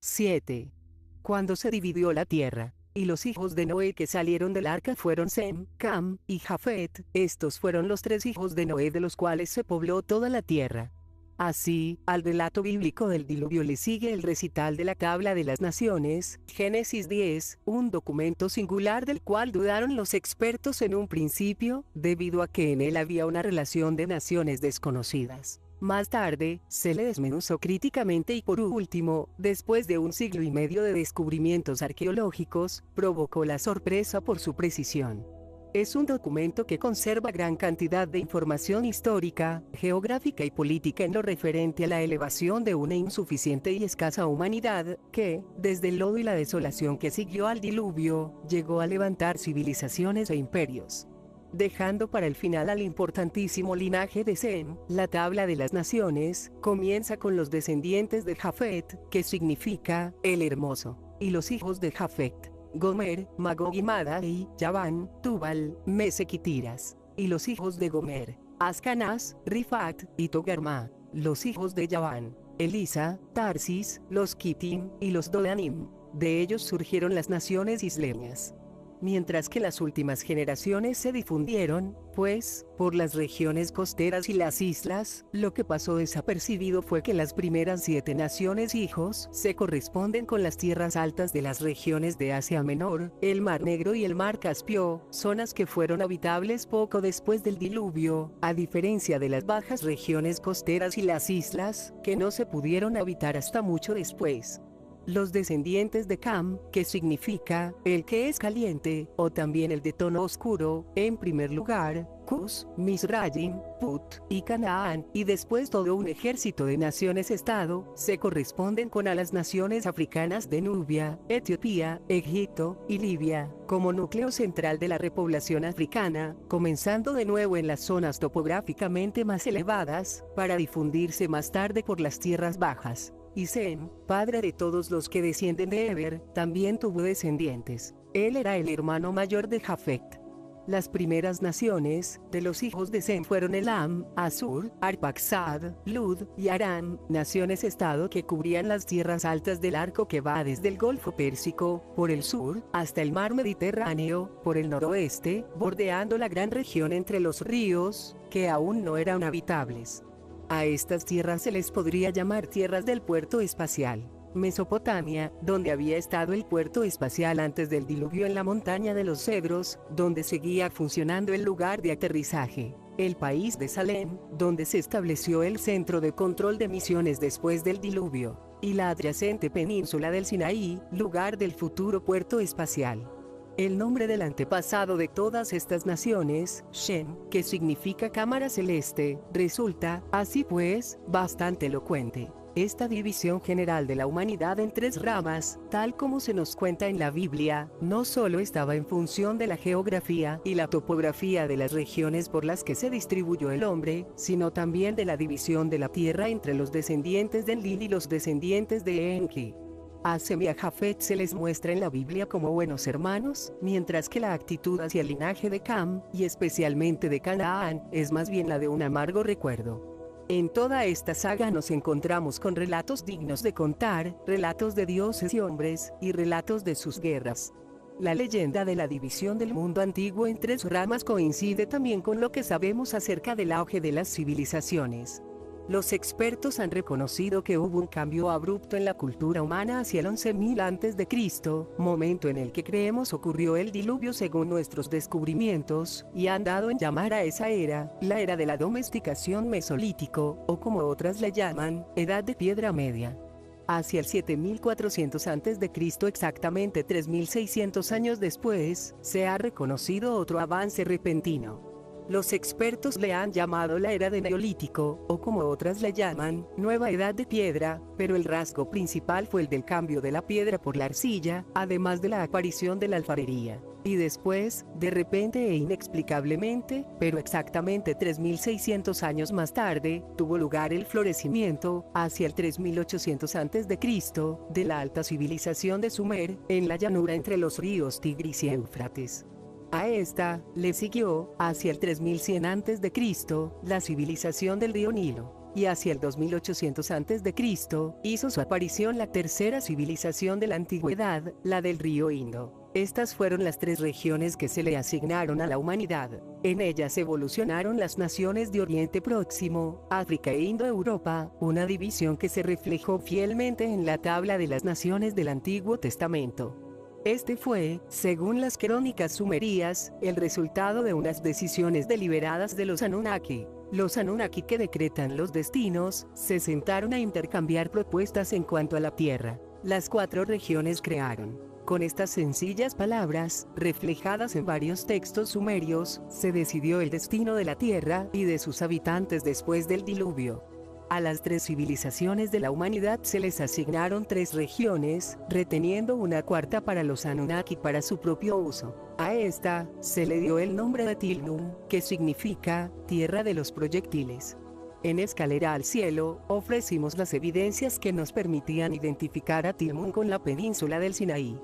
7. Cuando se dividió la tierra, y los hijos de Noé que salieron del arca fueron Sem, Cam, y Jafet, estos fueron los 3 hijos de Noé de los cuales se pobló toda la tierra. Así, al relato bíblico del diluvio le sigue el recital de la tabla de las naciones, Génesis 10, un documento singular del cual dudaron los expertos en un principio, debido a que en él había una relación de naciones desconocidas. Más tarde, se le desmenuzó críticamente y por último, después de 1,5 siglos de descubrimientos arqueológicos, provocó la sorpresa por su precisión. Es un documento que conserva gran cantidad de información histórica, geográfica y política en lo referente a la elevación de una insuficiente y escasa humanidad, que, desde el lodo y la desolación que siguió al diluvio, llegó a levantar civilizaciones e imperios. Dejando para el final al importantísimo linaje de Sem, la tabla de las naciones, comienza con los descendientes de Jafet, que significa, el hermoso, y los hijos de Jafet. Gomer, Magog y Madai, Yaván, Tubal, Mesec y Tiras, y los hijos de Gomer, Ascanaz, Rifat, y Togarma, los hijos de Yaván, Elisa, Tarsis, los Kitim, y los Dodanim, de ellos surgieron las naciones isleñas. Mientras que las últimas generaciones se difundieron, pues, por las regiones costeras y las islas, lo que pasó desapercibido fue que las primeras 7 naciones hijos se corresponden con las tierras altas de las regiones de Asia Menor, el Mar Negro y el Mar Caspio, zonas que fueron habitables poco después del diluvio, a diferencia de las bajas regiones costeras y las islas, que no se pudieron habitar hasta mucho después. Los descendientes de Cam, que significa, el que es caliente, o también el de tono oscuro, en primer lugar, Cus, Misrayim, Put, y Canaán, y después todo un ejército de naciones-estado, se corresponden con a las naciones africanas de Nubia, Etiopía, Egipto, y Libia, como núcleo central de la repoblación africana, comenzando de nuevo en las zonas topográficamente más elevadas, para difundirse más tarde por las tierras bajas. Y Sem, padre de todos los que descienden de Eber, también tuvo descendientes. Él era el hermano mayor de Jafet. Las primeras naciones de los hijos de Sem fueron Elam, Asur, Arpaxad, Lud y Aram, naciones-estado que cubrían las tierras altas del arco que va desde el Golfo Pérsico, por el sur, hasta el mar Mediterráneo, por el noroeste, bordeando la gran región entre los ríos, que aún no eran habitables. A estas tierras se les podría llamar tierras del puerto espacial. Mesopotamia, donde había estado el puerto espacial antes del diluvio en la montaña de los Cedros, donde seguía funcionando el lugar de aterrizaje. El país de Salem, donde se estableció el centro de control de misiones después del diluvio. Y la adyacente península del Sinaí, lugar del futuro puerto espacial. El nombre del antepasado de todas estas naciones, Shem, que significa cámara celeste, resulta, así pues, bastante elocuente. Esta división general de la humanidad en 3 ramas, tal como se nos cuenta en la Biblia, no solo estaba en función de la geografía y la topografía de las regiones por las que se distribuyó el hombre, sino también de la división de la tierra entre los descendientes de Enlil y los descendientes de Enki. A Sem y a Jafet se les muestra en la Biblia como buenos hermanos, mientras que la actitud hacia el linaje de Cam, y especialmente de Canaán, es más bien la de un amargo recuerdo. En toda esta saga nos encontramos con relatos dignos de contar, relatos de dioses y hombres, y relatos de sus guerras. La leyenda de la división del mundo antiguo en 3 ramas coincide también con lo que sabemos acerca del auge de las civilizaciones. Los expertos han reconocido que hubo un cambio abrupto en la cultura humana hacia el 11.000 a.C., momento en el que creemos ocurrió el diluvio según nuestros descubrimientos, y han dado en llamar a esa era, la era de la domesticación mesolítico, o como otras le llaman, edad de piedra media. Hacia el 7400 a.C., exactamente 3600 años después, se ha reconocido otro avance repentino. Los expertos le han llamado la era de Neolítico, o como otras le llaman, Nueva Edad de Piedra, pero el rasgo principal fue el del cambio de la piedra por la arcilla, además de la aparición de la alfarería. Y después, de repente e inexplicablemente, pero exactamente 3600 años más tarde, tuvo lugar el florecimiento, hacia el 3800 a.C., de la alta civilización de Sumer, en la llanura entre los ríos Tigris y Éufrates. A esta, le siguió, hacia el 3100 a.C., la civilización del río Nilo. y hacia el 2800 a.C., hizo su aparición la tercera civilización de la antigüedad, la del río Indo. Estas fueron las tres regiones que se le asignaron a la humanidad. En ellas evolucionaron las naciones de Oriente Próximo, África e Indoeuropa, una división que se reflejó fielmente en la tabla de las naciones del Antiguo Testamento. Este fue, según las crónicas sumerías, el resultado de unas decisiones deliberadas de los Anunnaki. Los Anunnaki, que decretan los destinos, se sentaron a intercambiar propuestas en cuanto a la Tierra. Las cuatro regiones crearon. Con estas sencillas palabras, reflejadas en varios textos sumerios, se decidió el destino de la Tierra y de sus habitantes después del diluvio. A las tres civilizaciones de la humanidad se les asignaron tres regiones, reteniendo una cuarta para los Anunnaki para su propio uso. A esta, se le dio el nombre de Tilnum, que significa tierra de los proyectiles. En Escalera al Cielo, ofrecimos las evidencias que nos permitían identificar a Tilmun con la península del Sinaí.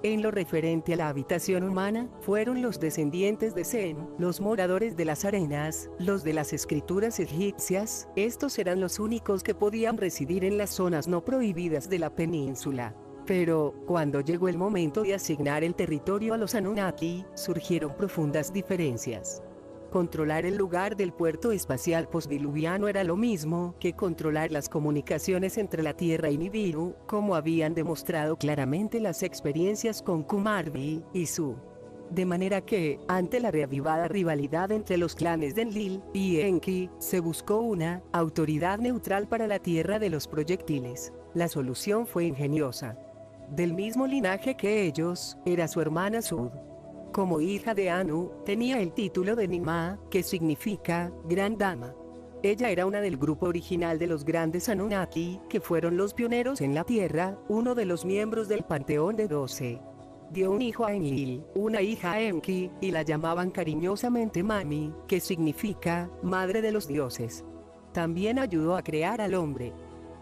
En lo referente a la habitación humana, fueron los descendientes de Sem, los moradores de las arenas, los de las escrituras egipcias. Estos eran los únicos que podían residir en las zonas no prohibidas de la península. Pero, cuando llegó el momento de asignar el territorio a los Anunnaki, surgieron profundas diferencias. Controlar el lugar del puerto espacial postdiluviano era lo mismo que controlar las comunicaciones entre la Tierra y Nibiru, como habían demostrado claramente las experiencias con Kumarbi y Su. De manera que, ante la reavivada rivalidad entre los clanes de Enlil y Enki, se buscó una autoridad neutral para la Tierra de los proyectiles. La solución fue ingeniosa. Del mismo linaje que ellos, era su hermana Sud. Como hija de Anu, tenía el título de Nima, que significa Gran Dama. Ella era una del grupo original de los grandes Anunnaki, que fueron los pioneros en la Tierra, uno de los miembros del Panteón de 12. Dio un hijo a Enlil, una hija a Enki, y la llamaban cariñosamente Mami, que significa Madre de los Dioses. También ayudó a crear al hombre.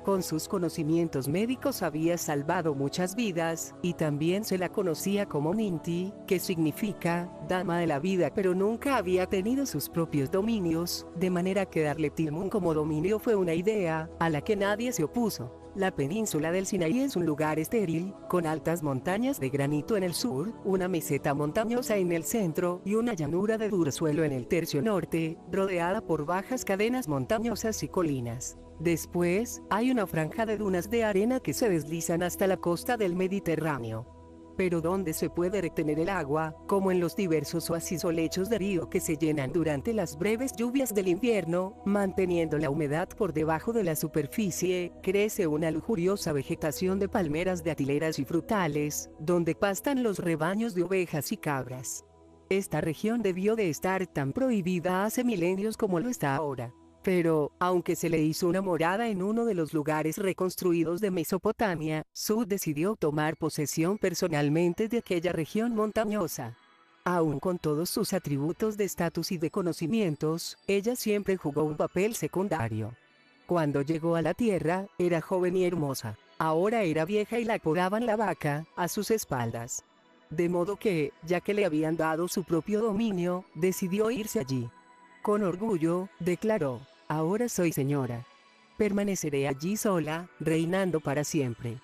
Con sus conocimientos médicos había salvado muchas vidas, y también se la conocía como Ninti, que significa Dama de la Vida, pero nunca había tenido sus propios dominios, de manera que darle Tilmun como dominio fue una idea a la que nadie se opuso. La península del Sinaí es un lugar estéril, con altas montañas de granito en el sur, una meseta montañosa en el centro y una llanura de duro suelo en el tercio norte, rodeada por bajas cadenas montañosas y colinas. Después, hay una franja de dunas de arena que se deslizan hasta la costa del Mediterráneo. Pero donde se puede retener el agua, como en los diversos oasis o lechos de río que se llenan durante las breves lluvias del invierno, manteniendo la humedad por debajo de la superficie, crece una lujuriosa vegetación de palmeras de atileras y frutales, donde pastan los rebaños de ovejas y cabras. Esta región debió de estar tan prohibida hace milenios como lo está ahora. Pero, aunque se le hizo una morada en uno de los lugares reconstruidos de Mesopotamia, Sud decidió tomar posesión personalmente de aquella región montañosa. Aun con todos sus atributos de estatus y de conocimientos, ella siempre jugó un papel secundario. Cuando llegó a la Tierra, era joven y hermosa. Ahora era vieja y la apodaban la vaca, a sus espaldas. De modo que, ya que le habían dado su propio dominio, decidió irse allí. Con orgullo, declaró: ahora soy señora. Permaneceré allí sola, reinando para siempre.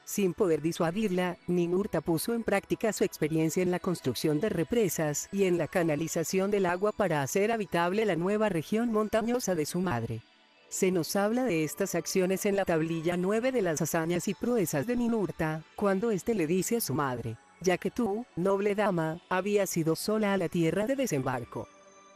Sin poder disuadirla, Ninurta puso en práctica su experiencia en la construcción de represas y en la canalización del agua para hacer habitable la nueva región montañosa de su madre. Se nos habla de estas acciones en la tablilla 9 de las hazañas y proezas de Ninurta, cuando éste le dice a su madre: ya que tú, noble dama, habías ido sola a la tierra de desembarco.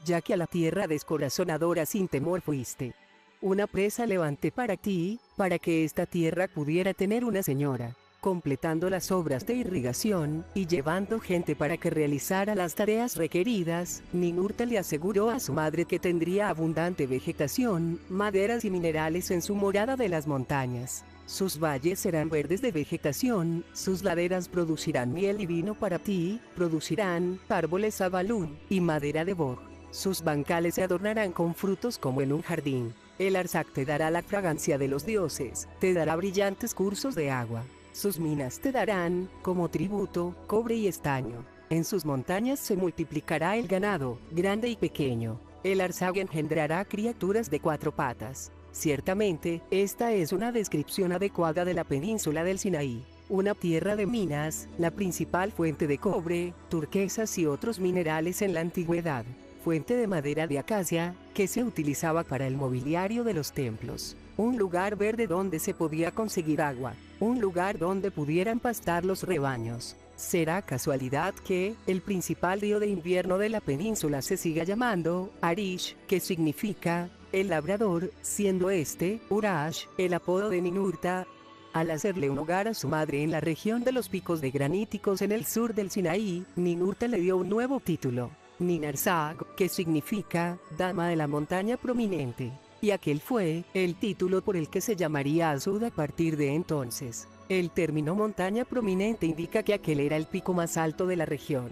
Ya que a la tierra descorazonadora sin temor fuiste. Una presa levanté para ti, para que esta tierra pudiera tener una señora, completando las obras de irrigación, y llevando gente para que realizara las tareas requeridas. Ninurta le aseguró a su madre que tendría abundante vegetación, maderas y minerales en su morada de las montañas. Sus valles serán verdes de vegetación, sus laderas producirán miel y vino para ti, producirán árboles abalún y madera de boj. Sus bancales se adornarán con frutos como en un jardín. El Arsak te dará la fragancia de los dioses, te dará brillantes cursos de agua. Sus minas te darán, como tributo, cobre y estaño. En sus montañas se multiplicará el ganado, grande y pequeño. El Arsak engendrará criaturas de 4 patas. Ciertamente, esta es una descripción adecuada de la península del Sinaí, una tierra de minas, la principal fuente de cobre, turquesas y otros minerales en la antigüedad, fuente de madera de acacia, que se utilizaba para el mobiliario de los templos, un lugar verde donde se podía conseguir agua, un lugar donde pudieran pastar los rebaños. ¿Será casualidad que el principal río de invierno de la península se siga llamando Arish, que significa el labrador, siendo este, Urash, el apodo de Ninurta? Al hacerle un hogar a su madre en la región de los picos de graníticos en el sur del Sinaí, Ninurta le dio un nuevo título, Ninarsag, que significa dama de la montaña prominente. Y aquel fue el título por el que se llamaría Asud a partir de entonces. El término montaña prominente indica que aquel era el pico más alto de la región.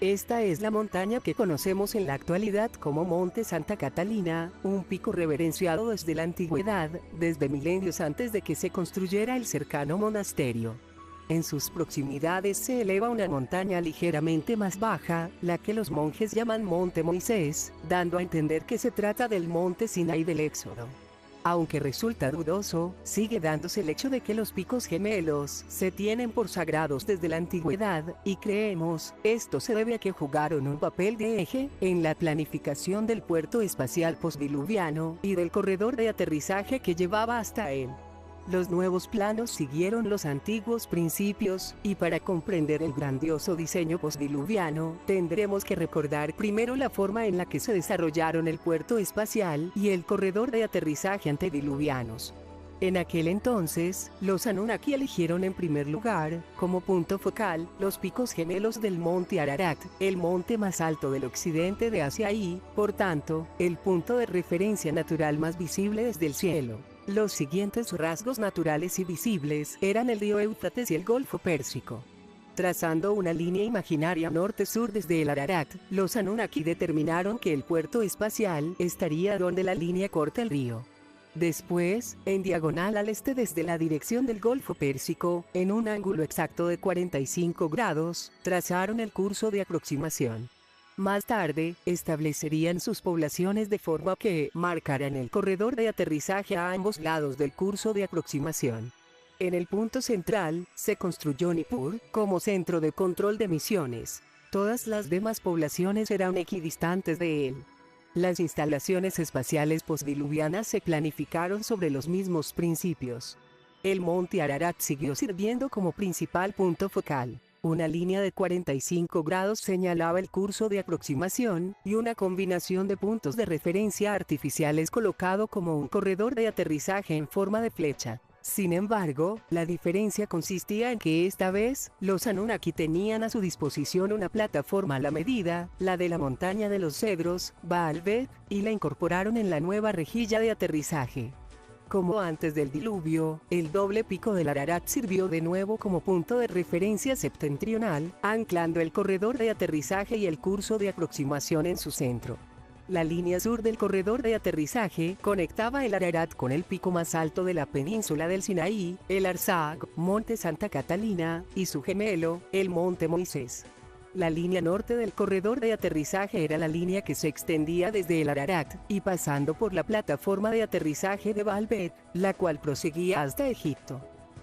Esta es la montaña que conocemos en la actualidad como Monte Santa Catalina, un pico reverenciado desde la antigüedad, desde milenios antes de que se construyera el cercano monasterio. En sus proximidades se eleva una montaña ligeramente más baja, la que los monjes llaman Monte Moisés, dando a entender que se trata del Monte Sinaí del Éxodo. Aunque resulta dudoso, sigue dándose el hecho de que los picos gemelos se tienen por sagrados desde la antigüedad, y creemos, esto se debe a que jugaron un papel de eje en la planificación del puerto espacial postdiluviano y del corredor de aterrizaje que llevaba hasta él. Los nuevos planos siguieron los antiguos principios, y para comprender el grandioso diseño postdiluviano, tendremos que recordar primero la forma en la que se desarrollaron el puerto espacial y el corredor de aterrizaje antediluvianos. En aquel entonces, los Anunnaki eligieron en primer lugar, como punto focal, los picos gemelos del monte Ararat, el monte más alto del occidente de Asia y, por tanto, el punto de referencia natural más visible desde el cielo. Los siguientes rasgos naturales y visibles eran el río Éufrates y el Golfo Pérsico. Trazando una línea imaginaria norte-sur desde el Ararat, los Anunnaki determinaron que el puerto espacial estaría donde la línea corta el río. Después, en diagonal al este desde la dirección del Golfo Pérsico, en un ángulo exacto de 45 grados, trazaron el curso de aproximación. Más tarde, establecerían sus poblaciones de forma que marcaran el corredor de aterrizaje a ambos lados del curso de aproximación. En el punto central, se construyó Nippur, como centro de control de misiones. Todas las demás poblaciones eran equidistantes de él. Las instalaciones espaciales postdiluvianas se planificaron sobre los mismos principios. El monte Ararat siguió sirviendo como principal punto focal. Una línea de 45 grados señalaba el curso de aproximación, y una combinación de puntos de referencia artificiales colocado como un corredor de aterrizaje en forma de flecha. Sin embargo, la diferencia consistía en que esta vez, los Anunnaki tenían a su disposición una plataforma a la medida, la de la montaña de los cedros, Baalbek, y la incorporaron en la nueva rejilla de aterrizaje. Como antes del diluvio, el doble pico del Ararat sirvió de nuevo como punto de referencia septentrional, anclando el corredor de aterrizaje y el curso de aproximación en su centro. La línea sur del corredor de aterrizaje conectaba el Ararat con el pico más alto de la península del Sinaí, el Arsag, Monte Santa Catalina, y su gemelo, el Monte Moisés. La línea norte del corredor de aterrizaje era la línea que se extendía desde el Ararat, y pasando por la plataforma de aterrizaje de Baalbek, la cual proseguía hasta Egipto.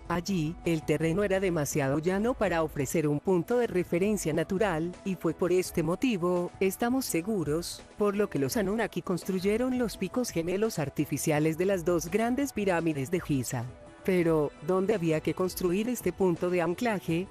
Allí, el terreno era demasiado llano para ofrecer un punto de referencia natural, y fue por este motivo, estamos seguros, por lo que los Anunnaki construyeron los picos gemelos artificiales de las dos grandes pirámides de Giza. Pero, ¿dónde había que construir este punto de anclaje?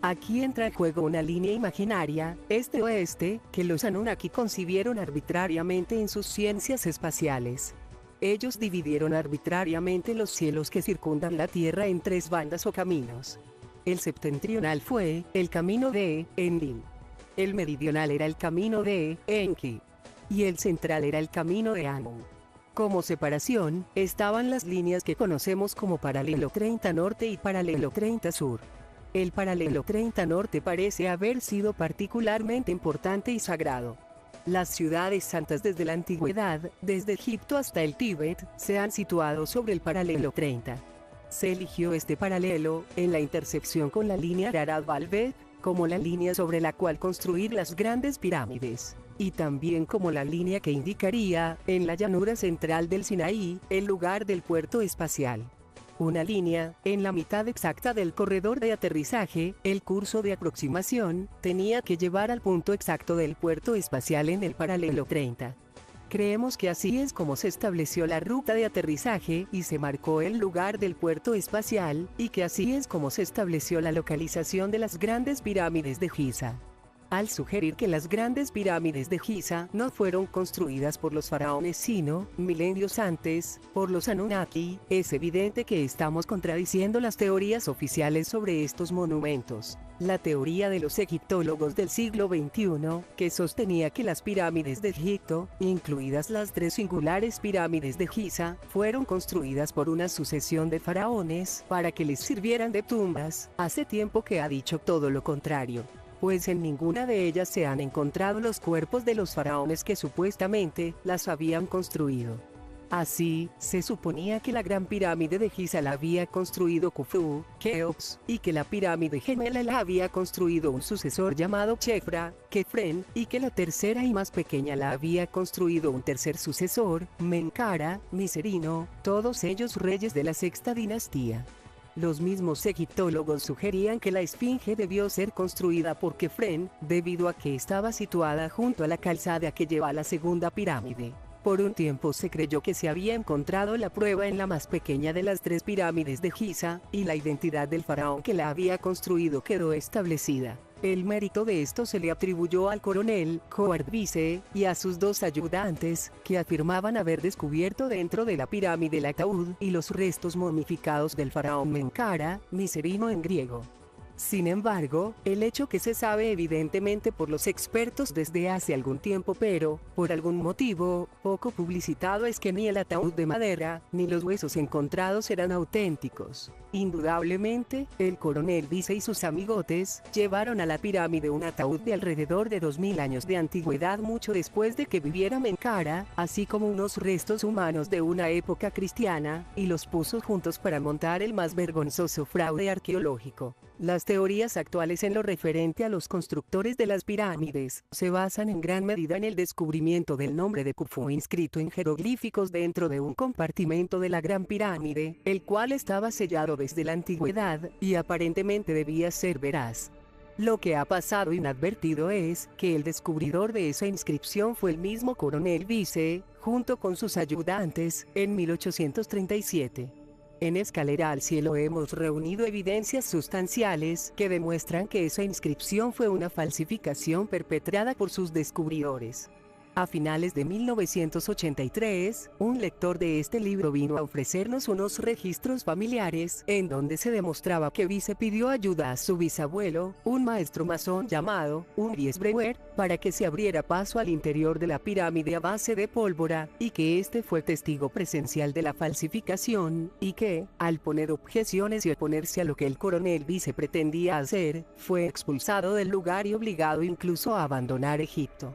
Aquí entra en juego una línea imaginaria, este-oeste, que los Anunnaki concibieron arbitrariamente en sus ciencias espaciales. Ellos dividieron arbitrariamente los cielos que circundan la Tierra en tres bandas o caminos. El septentrional fue el camino de Enlil. El meridional era el camino de Enki. Y el central era el camino de Anu. Como separación, estaban las líneas que conocemos como paralelo 30 norte y paralelo 30 sur. El paralelo 30 norte parece haber sido particularmente importante y sagrado. Las ciudades santas desde la antigüedad, desde Egipto hasta el Tíbet, se han situado sobre el paralelo 30. Se eligió este paralelo, en la intersección con la línea Ararat-Baalbek, como la línea sobre la cual construir las grandes pirámides. y también como la línea que indicaría, en la llanura central del Sinaí, el lugar del puerto espacial. Una línea, en la mitad exacta del corredor de aterrizaje, el curso de aproximación, tenía que llevar al punto exacto del puerto espacial en el paralelo 30. Creemos que así es como se estableció la ruta de aterrizaje y se marcó el lugar del puerto espacial, y que así es como se estableció la localización de las grandes pirámides de Giza. Al sugerir que las grandes pirámides de Giza no fueron construidas por los faraones sino, milenios antes, por los Anunnaki, es evidente que estamos contradiciendo las teorías oficiales sobre estos monumentos. La teoría de los egiptólogos del siglo XXI, que sostenía que las pirámides de Egipto, incluidas las 3 singulares pirámides de Giza, fueron construidas por una sucesión de faraones para que les sirvieran de tumbas, hace tiempo que ha dicho todo lo contrario. Pues en ninguna de ellas se han encontrado los cuerpos de los faraones que supuestamente las habían construido. Así, se suponía que la gran pirámide de Giza la había construido Khufu, Keops, y que la pirámide gemela la había construido un sucesor llamado Chefra, Kefren, y que la tercera y más pequeña la había construido un tercer sucesor, Menkaura, Miserino, todos ellos reyes de la sexta dinastía. Los mismos egiptólogos sugerían que la esfinge debió ser construida por Kefren, debido a que estaba situada junto a la calzada que lleva a la segunda pirámide. Por un tiempo se creyó que se había encontrado la prueba en la más pequeña de las 3 pirámides de Giza, y la identidad del faraón que la había construido quedó establecida. El mérito de esto se le atribuyó al coronel Howard Vice y a sus 2 ayudantes, que afirmaban haber descubierto dentro de la pirámide el ataúd y los restos momificados del faraón Menkaura, Miserino en griego. Sin embargo, el hecho que se sabe evidentemente por los expertos desde hace algún tiempo pero, por algún motivo, poco publicitado es que ni el ataúd de madera, ni los huesos encontrados eran auténticos. Indudablemente, el coronel Vice y sus amigotes, llevaron a la pirámide un ataúd de alrededor de 2000 años de antigüedad mucho después de que viviera Menkaura, así como unos restos humanos de una época cristiana, y los puso juntos para montar el más vergonzoso fraude arqueológico. Las teorías actuales en lo referente a los constructores de las pirámides se basan en gran medida en el descubrimiento del nombre de Khufu inscrito en jeroglíficos dentro de un compartimento de la Gran Pirámide, el cual estaba sellado desde la antigüedad, y aparentemente debía ser veraz. Lo que ha pasado inadvertido es que el descubridor de esa inscripción fue el mismo coronel Vice, junto con sus ayudantes, en 1837. En Escalera al Cielo hemos reunido evidencias sustanciales que demuestran que esa inscripción fue una falsificación perpetrada por sus descubridores. A finales de 1983, un lector de este libro vino a ofrecernos unos registros familiares en donde se demostraba que Vice pidió ayuda a su bisabuelo, un maestro masón llamado Undries Breuer, para que se abriera paso al interior de la pirámide a base de pólvora, y que este fue testigo presencial de la falsificación, y que, al poner objeciones y oponerse a lo que el coronel Vice pretendía hacer, fue expulsado del lugar y obligado incluso a abandonar Egipto.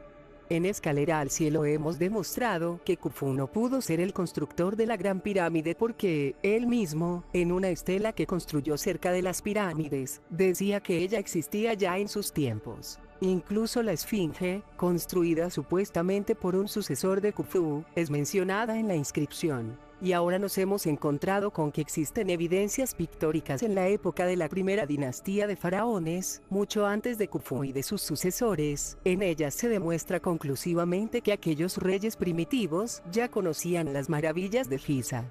En Escalera al Cielo hemos demostrado que Khufu no pudo ser el constructor de la Gran Pirámide porque, él mismo, en una estela que construyó cerca de las pirámides, decía que ella existía ya en sus tiempos. Incluso la Esfinge, construida supuestamente por un sucesor de Khufu, es mencionada en la inscripción. Y ahora nos hemos encontrado con que existen evidencias pictóricas en la época de la primera dinastía de faraones, mucho antes de Khufu y de sus sucesores. En ellas se demuestra conclusivamente que aquellos reyes primitivos ya conocían las maravillas de Giza.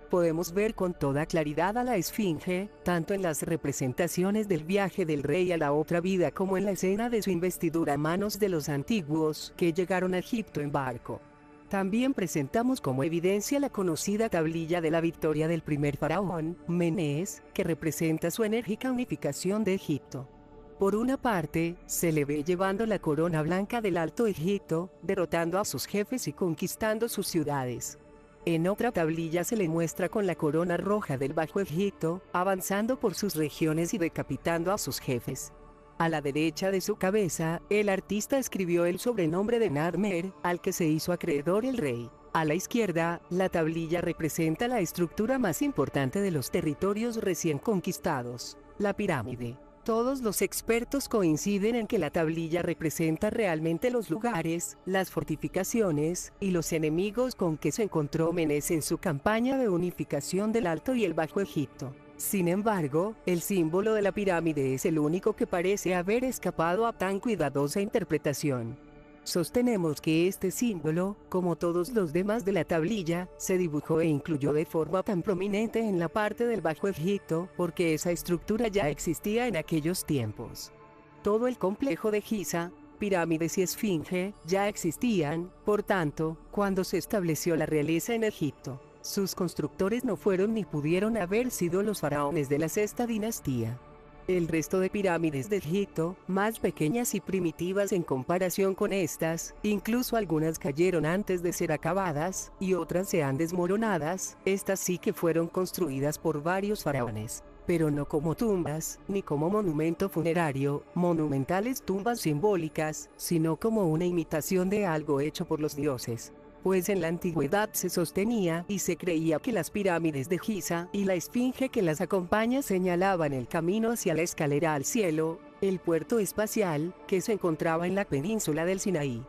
Podemos ver con toda claridad a la Esfinge, tanto en las representaciones del viaje del rey a la otra vida como en la escena de su investidura a manos de los antiguos que llegaron a Egipto en barco. También presentamos como evidencia la conocida tablilla de la victoria del primer faraón, Menes, que representa su enérgica unificación de Egipto. Por una parte, se le ve llevando la corona blanca del Alto Egipto, derrotando a sus jefes y conquistando sus ciudades. En otra tablilla se le muestra con la corona roja del Bajo Egipto, avanzando por sus regiones y decapitando a sus jefes. A la derecha de su cabeza, el artista escribió el sobrenombre de Narmer, al que se hizo acreedor el rey. A la izquierda, la tablilla representa la estructura más importante de los territorios recién conquistados, la pirámide. Todos los expertos coinciden en que la tablilla representa realmente los lugares, las fortificaciones, y los enemigos con que se encontró Menes en su campaña de unificación del Alto y el Bajo Egipto. Sin embargo, el símbolo de la pirámide es el único que parece haber escapado a tan cuidadosa interpretación. Sostenemos que este símbolo, como todos los demás de la tablilla, se dibujó e incluyó de forma tan prominente en la parte del Bajo Egipto, porque esa estructura ya existía en aquellos tiempos. Todo el complejo de Giza, pirámides y esfinge, ya existían, por tanto, cuando se estableció la realeza en Egipto. Sus constructores no fueron ni pudieron haber sido los faraones de la sexta dinastía. El resto de pirámides de Egipto, más pequeñas y primitivas en comparación con estas, incluso algunas cayeron antes de ser acabadas, y otras se han desmoronadas, estas sí que fueron construidas por varios faraones, pero no como tumbas, ni como monumento funerario, monumentales tumbas simbólicas, sino como una imitación de algo hecho por los dioses. Pues en la antigüedad se sostenía y se creía que las pirámides de Giza y la esfinge que las acompaña señalaban el camino hacia la escalera al cielo, el puerto espacial, que se encontraba en la península del Sinaí.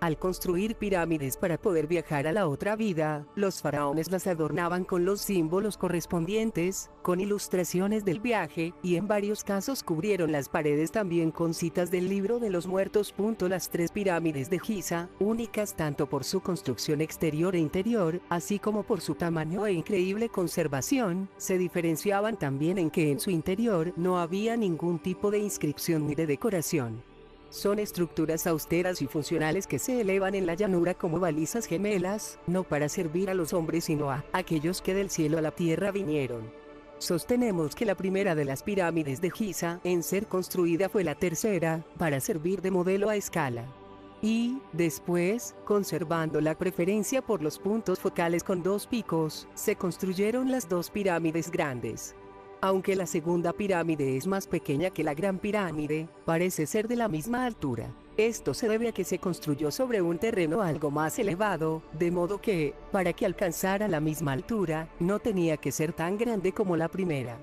Al construir pirámides para poder viajar a la otra vida, los faraones las adornaban con los símbolos correspondientes, con ilustraciones del viaje, y en varios casos cubrieron las paredes también con citas del libro de los muertos. Las tres pirámides de Giza, únicas tanto por su construcción exterior e interior, así como por su tamaño e increíble conservación, se diferenciaban también en que en su interior no había ningún tipo de inscripción ni de decoración. Son estructuras austeras y funcionales que se elevan en la llanura como balizas gemelas, no para servir a los hombres sino a aquellos que del cielo a la tierra vinieron. Sostenemos que la primera de las pirámides de Giza en ser construida fue la tercera, para servir de modelo a escala. Y, después, conservando la preferencia por los puntos focales con dos picos, se construyeron las dos pirámides grandes. Aunque la segunda pirámide es más pequeña que la Gran Pirámide, parece ser de la misma altura. Esto se debe a que se construyó sobre un terreno algo más elevado, de modo que, para que alcanzara la misma altura, no tenía que ser tan grande como la primera.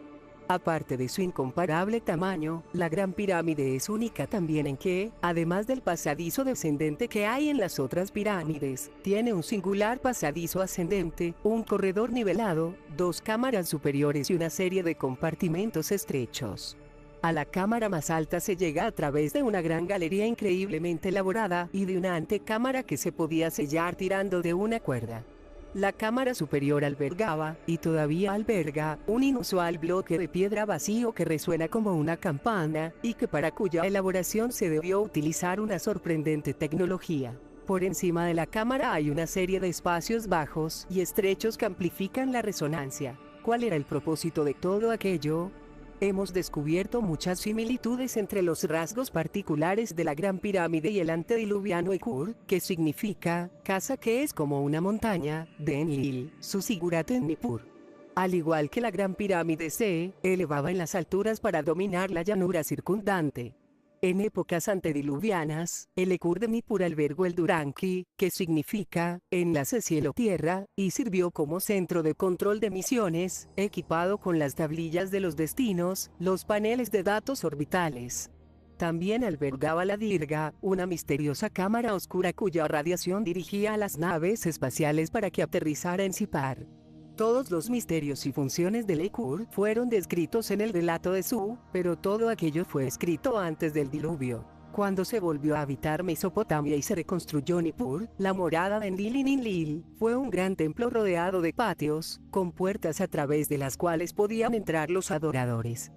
Aparte de su incomparable tamaño, la Gran Pirámide es única también en que, además del pasadizo descendente que hay en las otras pirámides, tiene un singular pasadizo ascendente, un corredor nivelado, dos cámaras superiores y una serie de compartimentos estrechos. A la cámara más alta se llega a través de una gran galería increíblemente elaborada y de una antecámara que se podía sellar tirando de una cuerda. La cámara superior albergaba, y todavía alberga, un inusual bloque de piedra vacío que resuena como una campana, y que para cuya elaboración se debió utilizar una sorprendente tecnología. Por encima de la cámara hay una serie de espacios bajos y estrechos que amplifican la resonancia. ¿Cuál era el propósito de todo aquello? Hemos descubierto muchas similitudes entre los rasgos particulares de la Gran Pirámide y el antediluviano Ekur, que significa, casa que es como una montaña, de Enlil, su sigurat en Nippur. Al igual que la Gran Pirámide se elevaba en las alturas para dominar la llanura circundante. En épocas antediluvianas, el Ekur de Nippur albergó el Duranki, que significa enlace cielo-tierra, y sirvió como centro de control de misiones, equipado con las tablillas de los destinos, los paneles de datos orbitales. También albergaba la Dirga, una misteriosa cámara oscura cuya radiación dirigía a las naves espaciales para que aterrizara en Sipar. Todos los misterios y funciones del Ekur fueron descritos en el relato de Su, pero todo aquello fue escrito antes del diluvio. Cuando se volvió a habitar Mesopotamia y se reconstruyó Nippur, la morada de Enlil fue un gran templo rodeado de patios, con puertas a través de las cuales podían entrar los adoradores.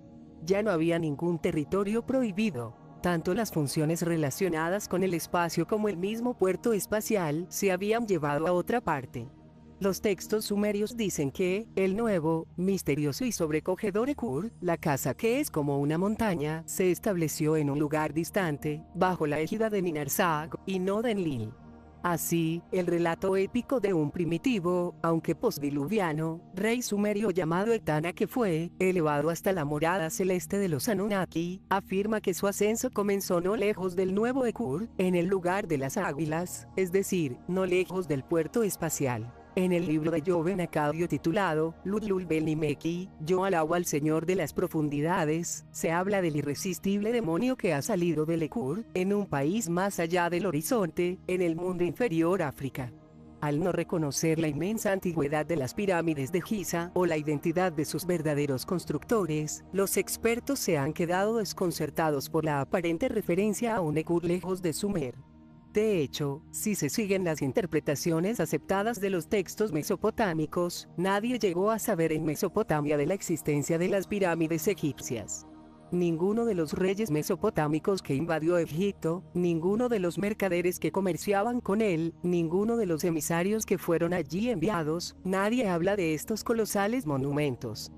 Ya no había ningún territorio prohibido. Tanto las funciones relacionadas con el espacio como el mismo puerto espacial se habían llevado a otra parte. Los textos sumerios dicen que, el nuevo, misterioso y sobrecogedor Ekur, la casa que es como una montaña, se estableció en un lugar distante, bajo la égida de Ninarsag, y no de Enlil. Así, el relato épico de un primitivo, aunque postdiluviano, rey sumerio llamado Etana que fue elevado hasta la morada celeste de los Anunnaki, afirma que su ascenso comenzó no lejos del nuevo Ekur, en el lugar de las águilas, es decir, no lejos del puerto espacial. En el libro de Joven Acadio titulado Lulul Belimeki, Yo alabo al Señor de las profundidades, se habla del irresistible demonio que ha salido de Lekur, en un país más allá del horizonte, en el mundo inferior África. Al no reconocer la inmensa antigüedad de las pirámides de Giza o la identidad de sus verdaderos constructores, los expertos se han quedado desconcertados por la aparente referencia a un Ekur lejos de Sumer. De hecho, si se siguen las interpretaciones aceptadas de los textos mesopotámicos, nadie llegó a saber en Mesopotamia de la existencia de las pirámides egipcias. Ninguno de los reyes mesopotámicos que invadió Egipto, ninguno de los mercaderes que comerciaban con él, ninguno de los emisarios que fueron allí enviados, nadie habla de estos colosales monumentos.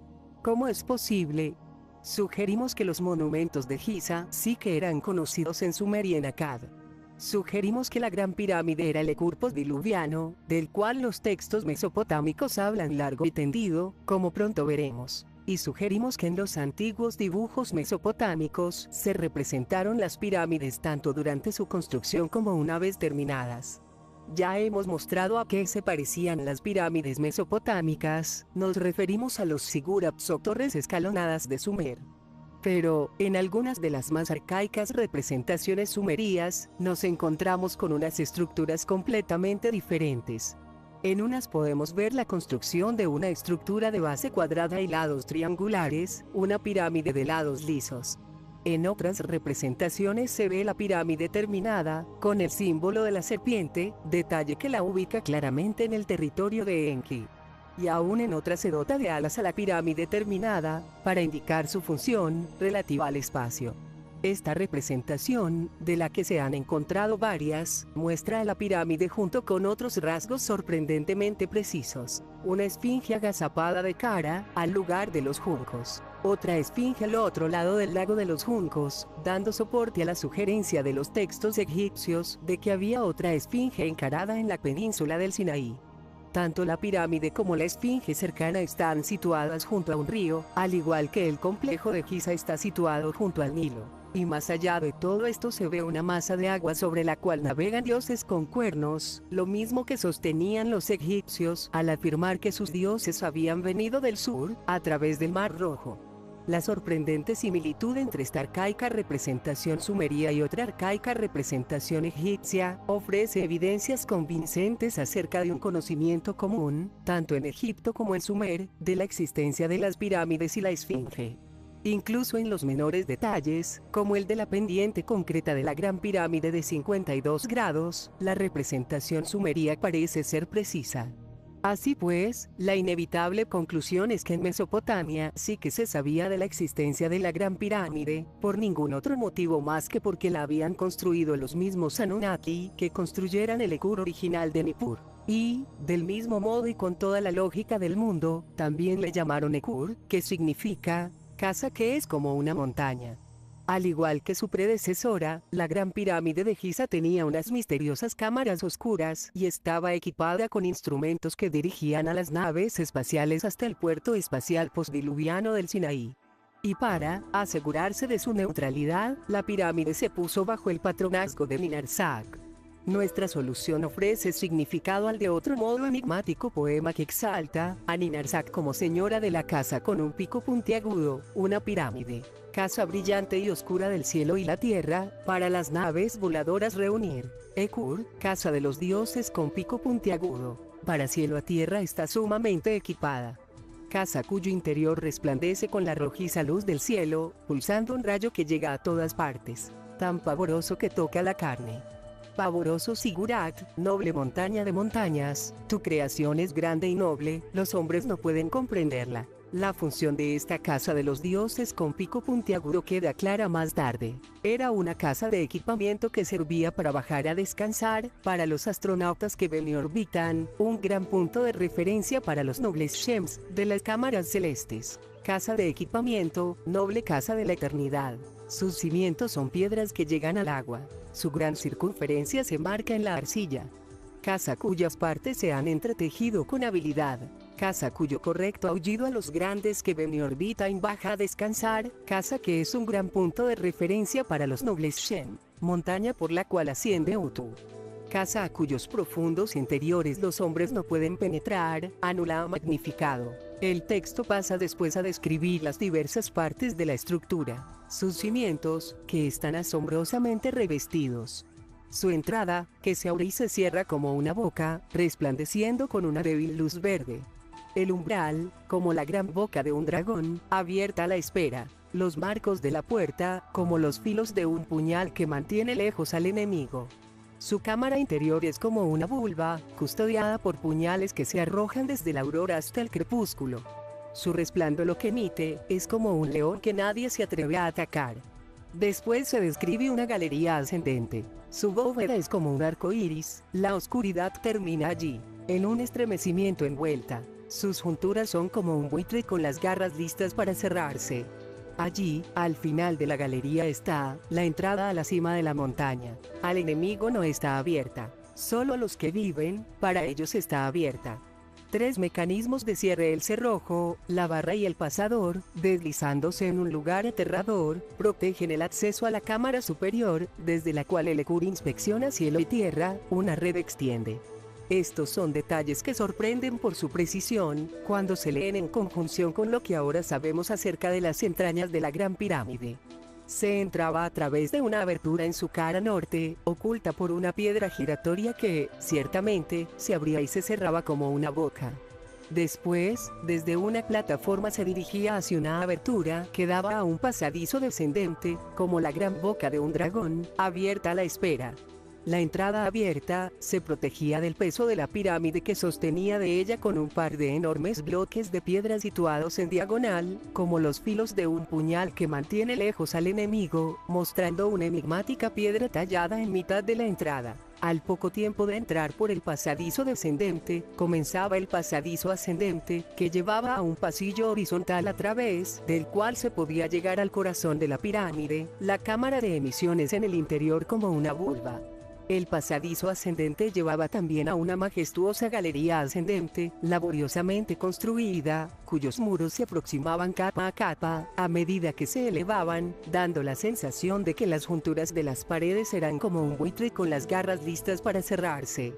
¿Cómo es posible? Sugerimos que los monumentos de Giza sí que eran conocidos en Sumer y en Akkad. Sugerimos que la Gran Pirámide era el Ekur postdiluviano, del cual los textos mesopotámicos hablan largo y tendido, como pronto veremos. Y sugerimos que en los antiguos dibujos mesopotámicos se representaron las pirámides tanto durante su construcción como una vez terminadas. Ya hemos mostrado a qué se parecían las pirámides mesopotámicas, nos referimos a los sigurats o torres escalonadas de Sumer. Pero, en algunas de las más arcaicas representaciones sumerías, nos encontramos con unas estructuras completamente diferentes. En unas podemos ver la construcción de una estructura de base cuadrada y lados triangulares, una pirámide de lados lisos. En otras representaciones se ve la pirámide terminada, con el símbolo de la serpiente, detalle que la ubica claramente en el territorio de Enki. Y aún en otras se dota de alas a la pirámide terminada, para indicar su función, relativa al espacio. Esta representación, de la que se han encontrado varias, muestra a la pirámide junto con otros rasgos sorprendentemente precisos. Una esfinge agazapada de cara, al lugar de los juncos. Otra esfinge al otro lado del lago de los juncos, dando soporte a la sugerencia de los textos egipcios, de que había otra esfinge encarada en la península del Sinaí. Tanto la pirámide como la esfinge cercana están situadas junto a un río, al igual que el complejo de Giza está situado junto al Nilo. Y más allá de todo esto se ve una masa de agua sobre la cual navegan dioses con cuernos, lo mismo que sostenían los egipcios al afirmar que sus dioses habían venido del sur, a través del Mar Rojo. La sorprendente similitud entre esta arcaica representación sumeria y otra arcaica representación egipcia, ofrece evidencias convincentes acerca de un conocimiento común, tanto en Egipto como en Sumer, de la existencia de las pirámides y la esfinge. Incluso en los menores detalles, como el de la pendiente concreta de la Gran Pirámide de 52 grados, la representación sumeria parece ser precisa. Así pues, la inevitable conclusión es que en Mesopotamia sí que se sabía de la existencia de la Gran Pirámide, por ningún otro motivo más que porque la habían construido los mismos Anunnaki que construyeran el Ekur original de Nippur. Y, del mismo modo y con toda la lógica del mundo, también le llamaron Ekur, que significa casa, que es como una montaña. Al igual que su predecesora, la Gran Pirámide de Giza tenía unas misteriosas cámaras oscuras y estaba equipada con instrumentos que dirigían a las naves espaciales hasta el puerto espacial postdiluviano del Sinaí. Y para asegurarse de su neutralidad, la pirámide se puso bajo el patronazgo de Ninarsag. Nuestra solución ofrece significado al de otro modo enigmático poema que exalta a Ninarsag como señora de la casa con un pico puntiagudo, una pirámide, casa brillante y oscura del cielo y la tierra, para las naves voladoras reunir. Ekur, casa de los dioses con pico puntiagudo, para cielo a tierra está sumamente equipada. Casa cuyo interior resplandece con la rojiza luz del cielo, pulsando un rayo que llega a todas partes, tan pavoroso que toca la carne. Pavoroso Sigurat, noble montaña de montañas, tu creación es grande y noble, los hombres no pueden comprenderla. La función de esta casa de los dioses con pico puntiagudo queda clara más tarde. Era una casa de equipamiento que servía para bajar a descansar, para los astronautas que ven y orbitan, un gran punto de referencia para los nobles Shems, de las cámaras celestes. Casa de equipamiento, noble casa de la eternidad. Sus cimientos son piedras que llegan al agua. Su gran circunferencia se marca en la arcilla. Casa cuyas partes se han entretejido con habilidad. Casa cuyo correcto aullido a los grandes que ven y orbitan baja a descansar. Casa que es un gran punto de referencia para los nobles Shem. Montaña por la cual asciende Utu. casa a cuyos profundos interiores los hombres no pueden penetrar, Anu la ha magnificado. El texto pasa después a describir las diversas partes de la estructura, sus cimientos, que están asombrosamente revestidos. Su entrada, que se abre y se cierra como una boca, resplandeciendo con una débil luz verde. El umbral, como la gran boca de un dragón, abierta a la espera. Los marcos de la puerta, como los filos de un puñal que mantiene lejos al enemigo. Su cámara interior es como una vulva, custodiada por puñales que se arrojan desde la aurora hasta el crepúsculo. Su resplandor lo que emite, es como un león que nadie se atreve a atacar. Después se describe una galería ascendente. Su bóveda es como un arco iris, la oscuridad termina allí, en un estremecimiento envuelta. Sus junturas son como un buitre con las garras listas para cerrarse. Allí, al final de la galería está la entrada a la cima de la montaña. Al enemigo no está abierta. Solo a los que viven, para ellos está abierta. 3 mecanismos de cierre: el cerrojo, la barra y el pasador, deslizándose en un lugar aterrador, protegen el acceso a la cámara superior, desde la cual el Ekur inspecciona cielo y tierra, una red extiende. Estos son detalles que sorprenden por su precisión, cuando se leen en conjunción con lo que ahora sabemos acerca de las entrañas de la Gran Pirámide. Se entraba a través de una abertura en su cara norte, oculta por una piedra giratoria que, ciertamente, se abría y se cerraba como una boca. Después, desde una plataforma se dirigía hacia una abertura que daba a un pasadizo descendente, como la gran boca de un dragón, abierta a la espera. La entrada abierta se protegía del peso de la pirámide que sostenía de ella con un par de enormes bloques de piedra situados en diagonal, como los filos de un puñal que mantiene lejos al enemigo, mostrando una enigmática piedra tallada en mitad de la entrada. Al poco tiempo de entrar por el pasadizo descendente, comenzaba el pasadizo ascendente, que llevaba a un pasillo horizontal a través del cual se podía llegar al corazón de la pirámide, la cámara de emisiones en el interior como una vulva. El pasadizo ascendente llevaba también a una majestuosa galería ascendente, laboriosamente construida, cuyos muros se aproximaban capa a capa, a medida que se elevaban, dando la sensación de que las junturas de las paredes eran como un buitre con las garras listas para cerrarse.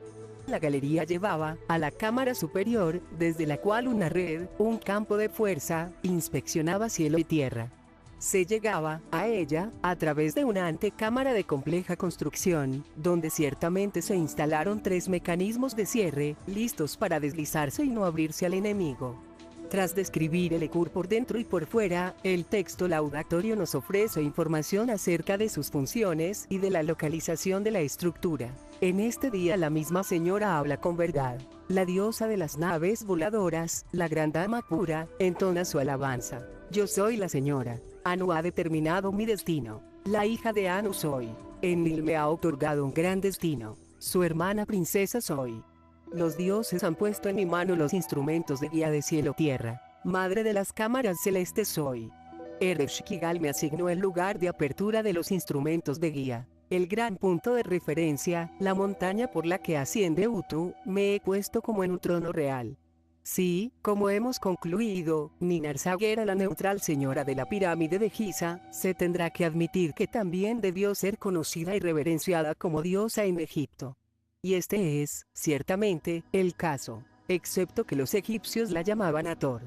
La galería llevaba a la cámara superior, desde la cual una red, un campo de fuerza, inspeccionaba cielo y tierra. Se llegaba a ella a través de una antecámara de compleja construcción, donde ciertamente se instalaron 3 mecanismos de cierre, listos para deslizarse y no abrirse al enemigo. Tras describir el Ekur por dentro y por fuera, el texto laudatorio nos ofrece información acerca de sus funciones y de la localización de la estructura. En este día la misma señora habla con verdad. La diosa de las naves voladoras, la gran dama pura, entona su alabanza. Yo soy la señora. Anu ha determinado mi destino. La hija de Anu soy. Enlil me ha otorgado un gran destino. Su hermana princesa soy. Los dioses han puesto en mi mano los instrumentos de guía de cielo-tierra. Madre de las cámaras celestes soy. Ereshkigal me asignó el lugar de apertura de los instrumentos de guía. El gran punto de referencia, la montaña por la que asciende Utu, me he puesto como en un trono real. Sí, como hemos concluido, Ninarsag era la neutral señora de la pirámide de Giza, se tendrá que admitir que también debió ser conocida y reverenciada como diosa en Egipto. Y este es, ciertamente, el caso, excepto que los egipcios la llamaban Hathor.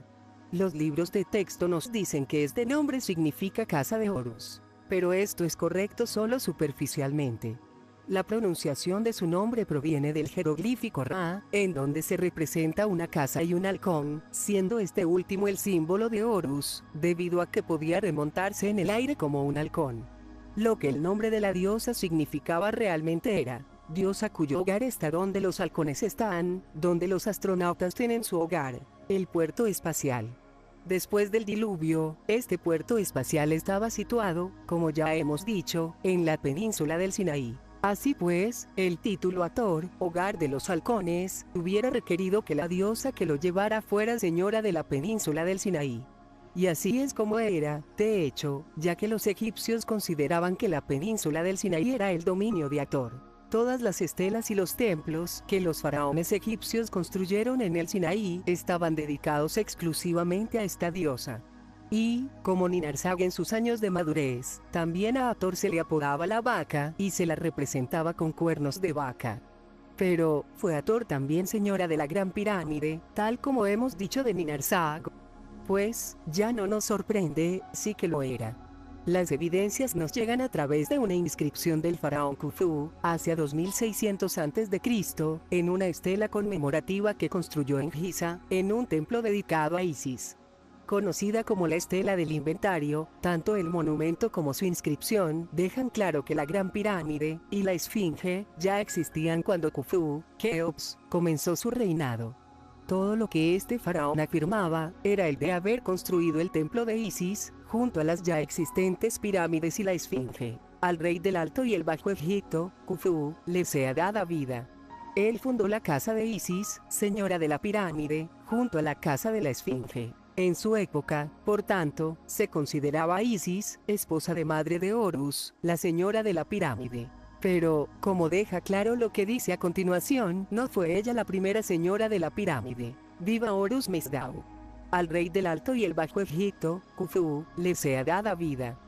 Los libros de texto nos dicen que este nombre significa casa de Horus, pero esto es correcto solo superficialmente. La pronunciación de su nombre proviene del jeroglífico Ra, en donde se representa una casa y un halcón, siendo este último el símbolo de Horus, debido a que podía remontarse en el aire como un halcón. Lo que el nombre de la diosa significaba realmente era, diosa cuyo hogar está donde los halcones están, donde los astronautas tienen su hogar, el puerto espacial. Después del diluvio, este puerto espacial estaba situado, como ya hemos dicho, en la península del Sinaí. Así pues, el título Hathor, hogar de los halcones, hubiera requerido que la diosa que lo llevara fuera señora de la península del Sinaí. Y así es como era, de hecho, ya que los egipcios consideraban que la península del Sinaí era el dominio de Hathor. Todas las estelas y los templos que los faraones egipcios construyeron en el Sinaí estaban dedicados exclusivamente a esta diosa. Y, como Ninarsag en sus años de madurez, también a Hathor se le apodaba la vaca y se la representaba con cuernos de vaca. Pero, ¿fue Hathor también señora de la Gran Pirámide, tal como hemos dicho de Ninarsag? Pues, ya no nos sorprende, sí que lo era. Las evidencias nos llegan a través de una inscripción del faraón Khufu, hacia 2600 a.C., en una estela conmemorativa que construyó en Giza, en un templo dedicado a Isis. Conocida como la Estela del Inventario, tanto el monumento como su inscripción dejan claro que la Gran Pirámide y la Esfinge ya existían cuando Khufu, Keops, comenzó su reinado. Todo lo que este faraón afirmaba era el de haber construido el templo de Isis, junto a las ya existentes pirámides y la Esfinge. Al rey del Alto y el Bajo Egipto, Khufu, le sea dada vida. Él fundó la casa de Isis, señora de la pirámide, junto a la casa de la Esfinge. En su época, por tanto, se consideraba a Isis, esposa de madre de Horus, la señora de la pirámide. Pero, como deja claro lo que dice a continuación, no fue ella la primera señora de la pirámide. Viva Horus Mesdau. Al rey del Alto y el Bajo Egipto, Khufu, le sea dada vida.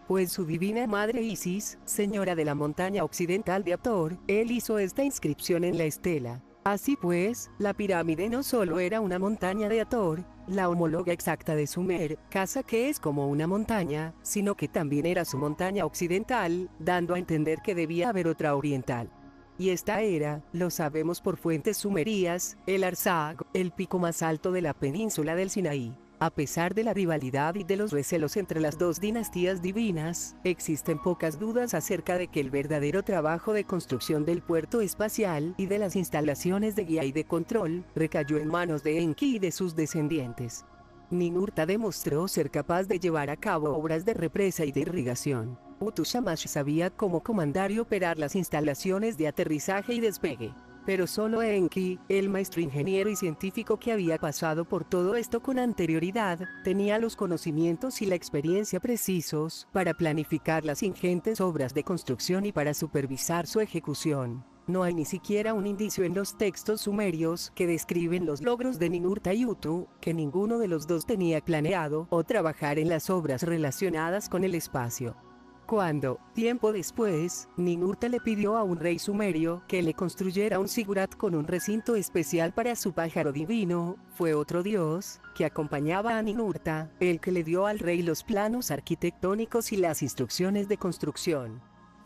Pues su divina madre Isis, señora de la montaña occidental de Hathor, él hizo esta inscripción en la estela. Así pues, la pirámide no solo era una montaña de Hathor, la homóloga exacta de Sumer, casa que es como una montaña, sino que también era su montaña occidental, dando a entender que debía haber otra oriental. Y esta era, lo sabemos por fuentes sumerías, el Arsag, el pico más alto de la península del Sinaí. A pesar de la rivalidad y de los recelos entre las dos dinastías divinas, existen pocas dudas acerca de que el verdadero trabajo de construcción del puerto espacial y de las instalaciones de guía y de control recayó en manos de Enki y de sus descendientes. Ninurta demostró ser capaz de llevar a cabo obras de represa y de irrigación. Utushamash sabía cómo comandar y operar las instalaciones de aterrizaje y despegue. Pero solo Enki, el maestro ingeniero y científico que había pasado por todo esto con anterioridad, tenía los conocimientos y la experiencia precisos para planificar las ingentes obras de construcción y para supervisar su ejecución. No hay ni siquiera un indicio en los textos sumerios que describen los logros de Ninurta y Utu, que ninguno de los dos tenía planeado o trabajar en las obras relacionadas con el espacio. Cuando, tiempo después, Ninurta le pidió a un rey sumerio que le construyera un zigurat con un recinto especial para su pájaro divino, fue otro dios, que acompañaba a Ninurta, el que le dio al rey los planos arquitectónicos y las instrucciones de construcción.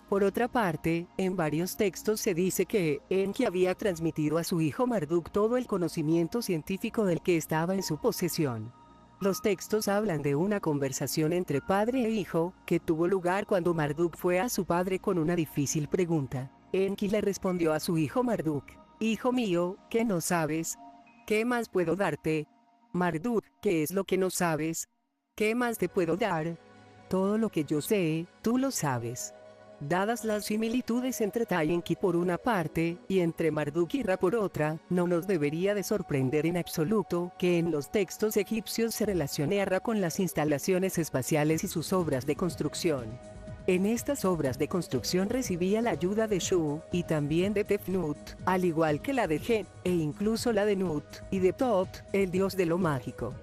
Por otra parte, en varios textos se dice que Enki había transmitido a su hijo Marduk todo el conocimiento científico del que estaba en su posesión. Los textos hablan de una conversación entre padre e hijo, que tuvo lugar cuando Marduk fue a su padre con una difícil pregunta. Enki le respondió a su hijo Marduk: «Hijo mío, ¿qué no sabes? ¿Qué más puedo darte?» «Marduk, ¿qué es lo que no sabes? ¿Qué más te puedo dar? Todo lo que yo sé, tú lo sabes». Dadas las similitudes entre Tai y Enki por una parte, y entre Marduk y Ra por otra, no nos debería de sorprender en absoluto que en los textos egipcios se relacione a Ra con las instalaciones espaciales y sus obras de construcción. En estas obras de construcción recibía la ayuda de Shu, y también de Tefnut, al igual que la de Gen, e incluso la de Nut, y de Tot, el dios de lo mágico.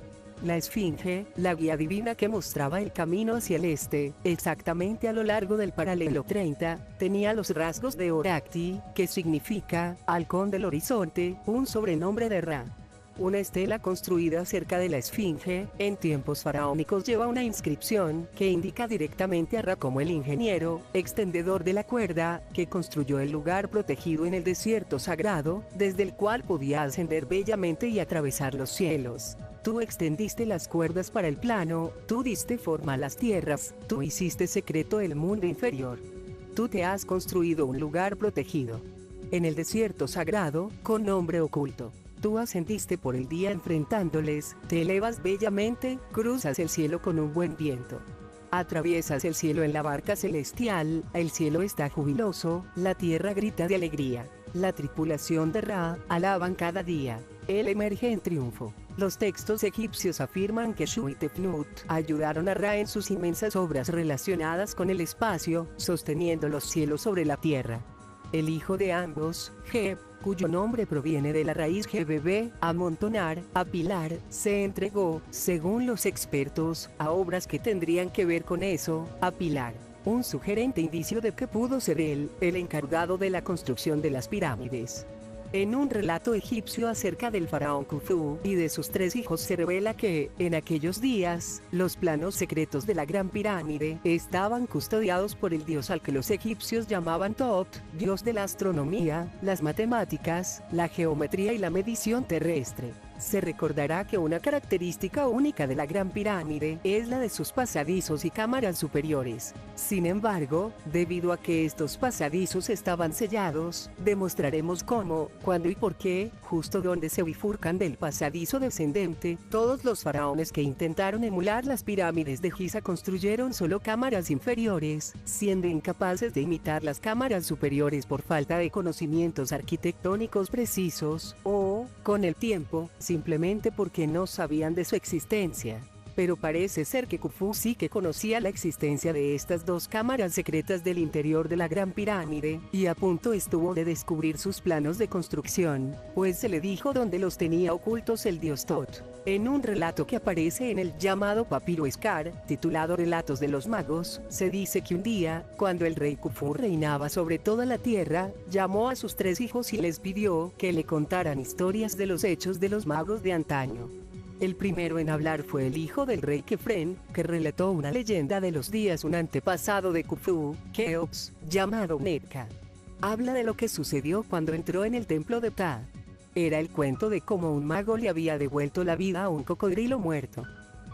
La Esfinge, la guía divina que mostraba el camino hacia el este, exactamente a lo largo del paralelo 30, tenía los rasgos de Orakti, que significa halcón del horizonte, un sobrenombre de Ra. Una estela construida cerca de la Esfinge, en tiempos faraónicos, lleva una inscripción que indica directamente a Ra como el ingeniero, extendedor de la cuerda, que construyó el lugar protegido en el desierto sagrado, desde el cual podía ascender bellamente y atravesar los cielos. Tú extendiste las cuerdas para el plano, tú diste forma a las tierras, tú hiciste secreto el mundo inferior. Tú te has construido un lugar protegido en el desierto sagrado, con nombre oculto. Tú ascendiste por el día enfrentándoles, te elevas bellamente, cruzas el cielo con un buen viento. Atraviesas el cielo en la barca celestial, el cielo está jubiloso, la tierra grita de alegría. La tripulación de Ra alaban cada día. Él emerge en triunfo. Los textos egipcios afirman que Shu y Tefnut ayudaron a Ra en sus inmensas obras relacionadas con el espacio, sosteniendo los cielos sobre la tierra. El hijo de ambos, Geb, cuyo nombre proviene de la raíz GBB, amontonar, apilar, se entregó, según los expertos, a obras que tendrían que ver con eso, apilar. un sugerente indicio de que pudo ser él, el encargado de la construcción de las pirámides. En un relato egipcio acerca del faraón Khufu y de sus 3 hijos se revela que, en aquellos días, los planos secretos de la Gran Pirámide estaban custodiados por el dios al que los egipcios llamaban Tot, dios de la astronomía, las matemáticas, la geometría y la medición terrestre. Se recordará que una característica única de la Gran Pirámide es la de sus pasadizos y cámaras superiores. Sin embargo, debido a que estos pasadizos estaban sellados, demostraremos cómo, cuándo y por qué, justo donde se bifurcan del pasadizo descendente, todos los faraones que intentaron emular las pirámides de Giza construyeron solo cámaras inferiores, siendo incapaces de imitar las cámaras superiores por falta de conocimientos arquitectónicos precisos, o, con el tiempo, simplemente porque no sabían de su existencia. Pero parece ser que Khufu sí que conocía la existencia de estas 2 cámaras secretas del interior de la Gran Pirámide, y a punto estuvo de descubrir sus planos de construcción, pues se le dijo dónde los tenía ocultos el dios Tot. En un relato que aparece en el llamado Papiro Scar, titulado Relatos de los Magos, se dice que un día, cuando el rey Khufu reinaba sobre toda la tierra, llamó a sus 3 hijos y les pidió que le contaran historias de los hechos de los magos de antaño. El primero en hablar fue el hijo del rey Kefren, que relató una leyenda de los días un antepasado de Khufu, Keops, llamado Netka. Habla de lo que sucedió cuando entró en el templo de Ptah. Era el cuento de cómo un mago le había devuelto la vida a un cocodrilo muerto.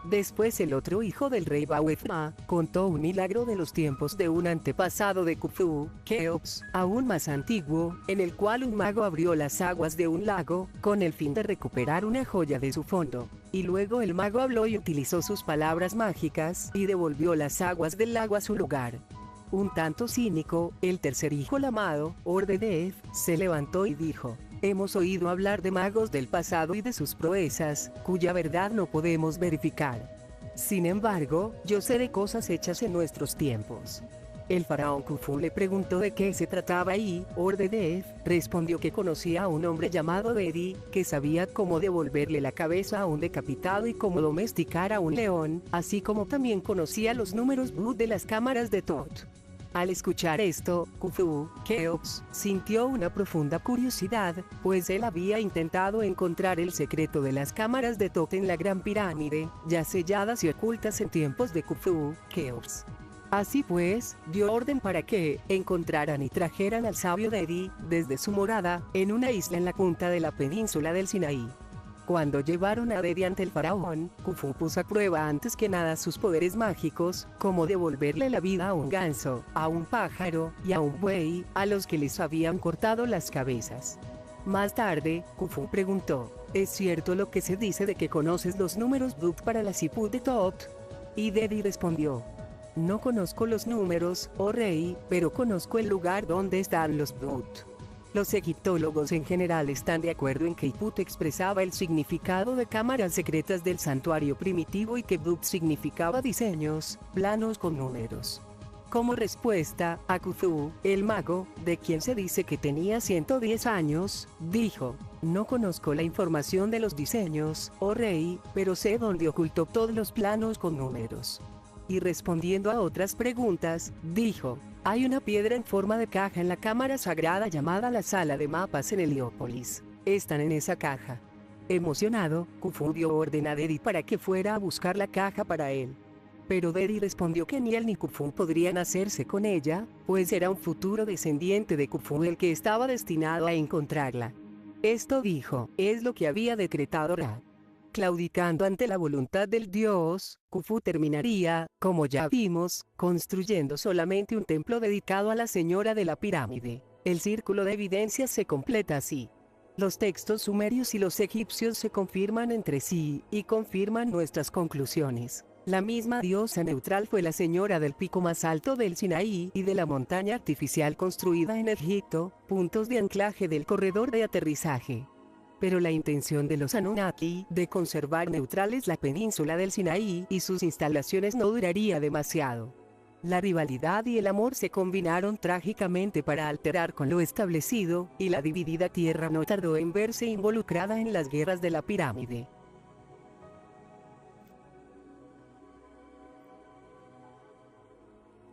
Después el otro hijo del rey Bauefma contó un milagro de los tiempos de un antepasado de Khufu, Keops, aún más antiguo, en el cual un mago abrió las aguas de un lago, con el fin de recuperar una joya de su fondo. Y luego el mago habló y utilizó sus palabras mágicas, y devolvió las aguas del lago a su lugar. Un tanto cínico, el tercer hijo Lamado, Ordedef, se levantó y dijo: hemos oído hablar de magos del pasado y de sus proezas, cuya verdad no podemos verificar. Sin embargo, yo sé de cosas hechas en nuestros tiempos. El faraón Khufu le preguntó de qué se trataba y Ordedef respondió que conocía a un hombre llamado Dedi, que sabía cómo devolverle la cabeza a un decapitado y cómo domesticar a un león, así como también conocía los números Bud de las cámaras de Tot. Al escuchar esto, Khufu, Keops, sintió una profunda curiosidad, pues él había intentado encontrar el secreto de las cámaras de Tot en la Gran Pirámide, ya selladas y ocultas en tiempos de Khufu, Keops. Así pues, dio orden para que encontraran y trajeran al sabio Dedi, desde su morada, en una isla en la punta de la península del Sinaí. Cuando llevaron a Dedi ante el faraón, Khufu puso a prueba antes que nada sus poderes mágicos, como devolverle la vida a un ganso, a un pájaro, y a un buey, a los que les habían cortado las cabezas. Más tarde, Khufu preguntó: ¿es cierto lo que se dice de que conoces los números Bud para la Siput de Tot? Y Dedi respondió: no conozco los números, oh rey, pero conozco el lugar donde están los Bud. Los egiptólogos en general están de acuerdo en que Iput expresaba el significado de cámaras secretas del santuario primitivo y que Bud significaba diseños, planos con números. Como respuesta, a Khufu, el mago, de quien se dice que tenía 110 años, dijo: no conozco la información de los diseños, oh rey, pero sé dónde ocultó todos los planos con números. Y respondiendo a otras preguntas, dijo: hay una piedra en forma de caja en la cámara sagrada llamada la sala de mapas en Heliópolis. Están en esa caja. Emocionado, Khufu dio orden a Dedi para que fuera a buscar la caja para él. Pero Dedi respondió que ni él ni Khufu podrían hacerse con ella, pues era un futuro descendiente de Khufu el que estaba destinado a encontrarla. Esto, dijo, es lo que había decretado Ra. Claudicando ante la voluntad del dios, Khufu terminaría, como ya vimos, construyendo solamente un templo dedicado a la señora de la pirámide. El círculo de evidencias se completa así. Los textos sumerios y los egipcios se confirman entre sí, y confirman nuestras conclusiones. La misma diosa neutral fue la señora del pico más alto del Sinaí y de la montaña artificial construida en Egipto, puntos de anclaje del corredor de aterrizaje. Pero la intención de los Anunnaki de conservar neutrales la península del Sinaí y sus instalaciones no duraría demasiado. La rivalidad y el amor se combinaron trágicamente para alterar con lo establecido, y la dividida tierra no tardó en verse involucrada en las guerras de la pirámide.